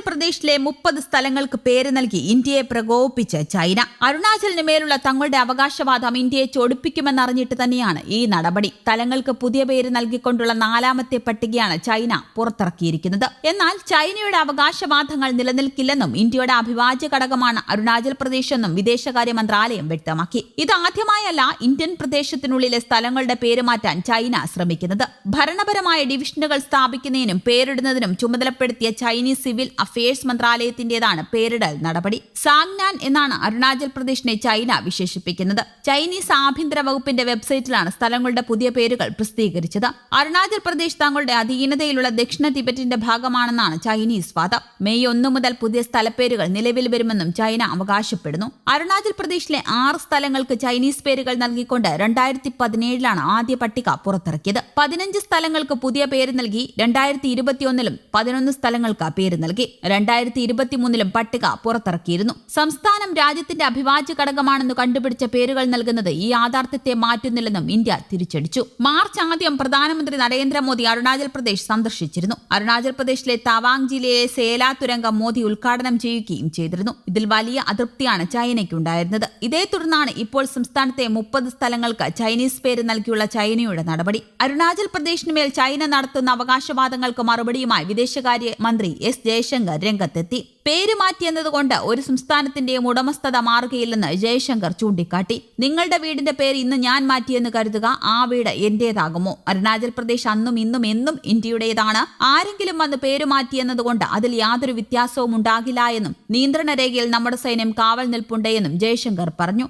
പ്രദേശിലെ 30 സ്ഥലങ്ങൾക്ക് പേര് നൽകി ഇന്ത്യയെ പ്രകോപിപ്പിച്ച് ചൈന. അരുണാചലിന് മേലുള്ള തങ്ങളുടെ അവകാശവാദം ഇന്ത്യയെ ചൊടിപ്പിക്കുമെന്നറിഞ്ഞിട്ട് തന്നെയാണ് ഈ നടപടി. സ്ഥലങ്ങൾക്ക് പുതിയ പേര് നൽകിക്കൊണ്ടുള്ള 4ാമത്തെ പട്ടികയാണ് ചൈന പുറത്തിറക്കിയിരിക്കുന്നത്. എന്നാൽ ചൈനയുടെ അവകാശവാദങ്ങൾ നിലനിൽക്കില്ലെന്നും ഇന്ത്യയുടെ അവിഭാജ്യ ഘടകമാണ് അരുണാചൽ പ്രദേശ് എന്നും വിദേശകാര്യ മന്ത്രാലയം വ്യക്തമാക്കി. ഇതാദ്യമായല്ല ഇന്ത്യൻ പ്രദേശത്തിനുള്ളിലെ സ്ഥലങ്ങളുടെ പേര് മാറ്റാൻ ചൈന ശ്രമിക്കുന്നത്. ഭരണപരമായ ഡിവിഷനുകൾ സ്ഥാപിക്കുന്നതിനും പേരിടുന്നതിനും ചുമതലപ്പെടുത്തിയ ചൈനീസ് സിവിൽ അഫയേഴ്സ് മന്ത്രാലയത്തിന്റേതാണ് പേരിടൽ നടപടി. സാങ്നാൻ എന്നാണ് അരുണാചൽ പ്രദേശിനെ ചൈന വിശേഷിപ്പിക്കുന്നത്. ചൈനീസ് ആഭ്യന്തര വകുപ്പിന്റെ വെബ്സൈറ്റിലാണ് സ്ഥലങ്ങളുടെ പുതിയ പേരുകൾ പ്രസിദ്ധീകരിച്ചത്. അരുണാചൽ പ്രദേശ് തങ്ങളുടെ അധീനതയിലുള്ള ദക്ഷിണ ടിബറ്റിന്റെ ഭാഗമാണെന്നാണ് ചൈനീസ് വാദം. മെയ് 1 മുതൽ പുതിയ സ്ഥലപ്പേരുകൾ നിലവിൽ വരുമെന്നും ചൈന അവകാശപ്പെടുന്നു. അരുണാചൽ പ്രദേശിലെ 6 സ്ഥലങ്ങൾക്ക് ചൈനീസ് പേരുകൾ നൽകിക്കൊണ്ട് 2017 ആദ്യ പട്ടിക പുറത്തിറക്കിയത്. 15 സ്ഥലങ്ങൾക്ക് പുതിയ പേര് നൽകി 2021 11 സ്ഥലങ്ങൾക്ക് പേര് നൽകി. 2023 പട്ടിക പുറത്തിറക്കിയിരുന്നു. സംസ്ഥാനം രാജ്യത്തിന്റെ അവിഭാജ്യ ഘടകമാണെന്ന് കണ്ടുപിടിച്ച പേരുകൾ നൽകുന്നത് ഈ യാഥാർത്ഥ്യത്തെ മാറ്റുന്നില്ലെന്നും ഇന്ത്യ തിരിച്ചടിച്ചു. മാർച്ച് 1 പ്രധാനമന്ത്രി നരേന്ദ്രമോദി അരുണാചൽ പ്രദേശ് സന്ദർശിച്ചിരുന്നു. അരുണാചൽ പ്രദേശിലെ തവാങ് ജില്ലയിലെ സേലാ തുരങ്കം മോദി ഉദ്ഘാടനം ചെയ്യുകയും ചെയ്തിരുന്നു. ഇതിൽ വലിയ അതൃപ്തിയാണ് ചൈനയ്ക്കുണ്ടായിരുന്നത്. ഇതേ തുടർന്നാണ് ഇപ്പോൾ സംസ്ഥാനത്തെ 30 സ്ഥലങ്ങൾക്ക് ചൈനീസ് പേര് നൽകിയുള്ള ചൈനയുടെ നടപടി. അരുണാചൽ പ്രദേശിന് മേൽ ചൈന നടത്തുന്ന അവകാശവാദങ്ങൾക്ക് മറുപടിയുമായി വിദേശകാര്യ മന്ത്രി എസ് ജയശങ്കർ രംഗത്തെത്തി. പേര് മാറ്റിയെന്നതുകൊണ്ട് ഒരു സംസ്ഥാനത്തിന്റെയും ഉടമസ്ഥത മാറുകയില്ലെന്ന് ജയശങ്കർ ചൂണ്ടിക്കാട്ടി. നിങ്ങളുടെ വീടിന്റെ പേര് ഇന്ന് ഞാൻ മാറ്റിയെന്ന് കരുതുക, ആ വീട് എന്റേതാകുമോ? അരുണാചൽ പ്രദേശ് അന്നും ഇന്നും എന്നും ഇന്ത്യയുടേതാണ്. ആരെങ്കിലും വന്ന് പേര് മാറ്റിയെന്നതുകൊണ്ട് അതിൽ യാതൊരു വ്യത്യാസവും ഉണ്ടാകില്ല എന്നും നിയന്ത്രണ രേഖയിൽ നമ്മുടെ സൈന്യം കാവൽ നിൽപ്പുണ്ടെന്നും ജയശങ്കർ പറഞ്ഞു.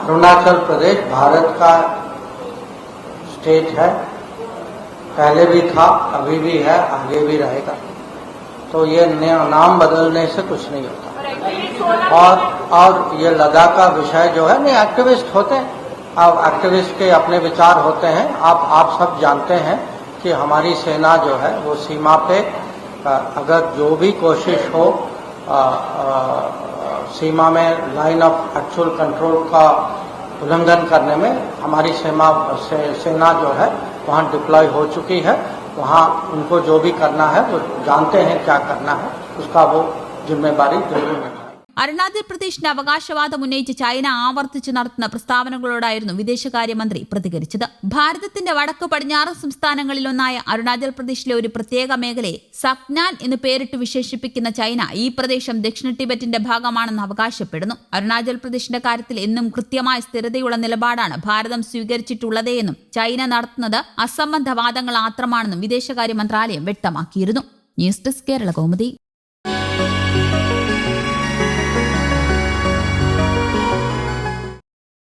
अरुणाचल प्रदेश भारत का स्टेट है, पहले भी था, अभी भी है, आगे भी रहेगा. तो ये नाम बदलने से कुछ नहीं होता. और ये लद्दाख का विषय जो है, नहीं एक्टिविस्ट होते हैं. अब एक्टिविस्ट के अपने विचार होते हैं. आप सब जानते हैं कि हमारी सेना जो है वो सीमा पे अगर जो भी कोशिश हो सीमा में लाइन ऑफ एक्चुअल कंट्रोल का उल्लंघन करने में हमारी सेना जो है वहाँ डिप्लॉय हो चुकी है. वहाँ उनको जो भी करना है वो जानते हैं क्या करना है, उसका वो जिम्मेदारी जरूर है. അരുണാചൽ പ്രദേശിന്റെ അവകാശവാദം ഉന്നയിച്ച് ചൈന ആവർത്തിച്ച് നടത്തുന്ന പ്രസ്താവനകളോടായിരുന്നു വിദേശകാര്യമന്ത്രി പ്രതികരിച്ചത്. ഭാരതത്തിന്റെ വടക്ക് പടിഞ്ഞാറ് സംസ്ഥാനങ്ങളിലൊന്നായ അരുണാചൽ പ്രദേശിലെ ഒരു പ്രത്യേക മേഖലയെ സക്നാൻ എന്ന് പേരിട്ട് വിശേഷിപ്പിക്കുന്ന ചൈന ഈ പ്രദേശം ദക്ഷിണ ടിബറ്റിന്റെ ഭാഗമാണെന്ന് അവകാശപ്പെടുന്നു. അരുണാചൽ പ്രദേശിന്റെ കാര്യത്തിൽ എന്നും കൃത്യമായ സ്ഥിരതയുള്ള നിലപാടാണ് ഭാരതം സ്വീകരിച്ചിട്ടുള്ളതെന്നും ചൈന നടത്തുന്നത് അസംബന്ധ വാദങ്ങൾ മാത്രമാണെന്നും വിദേശകാര്യ മന്ത്രാലയം വ്യക്തമാക്കിയിരുന്നു. News desk Kerala Kaumudi.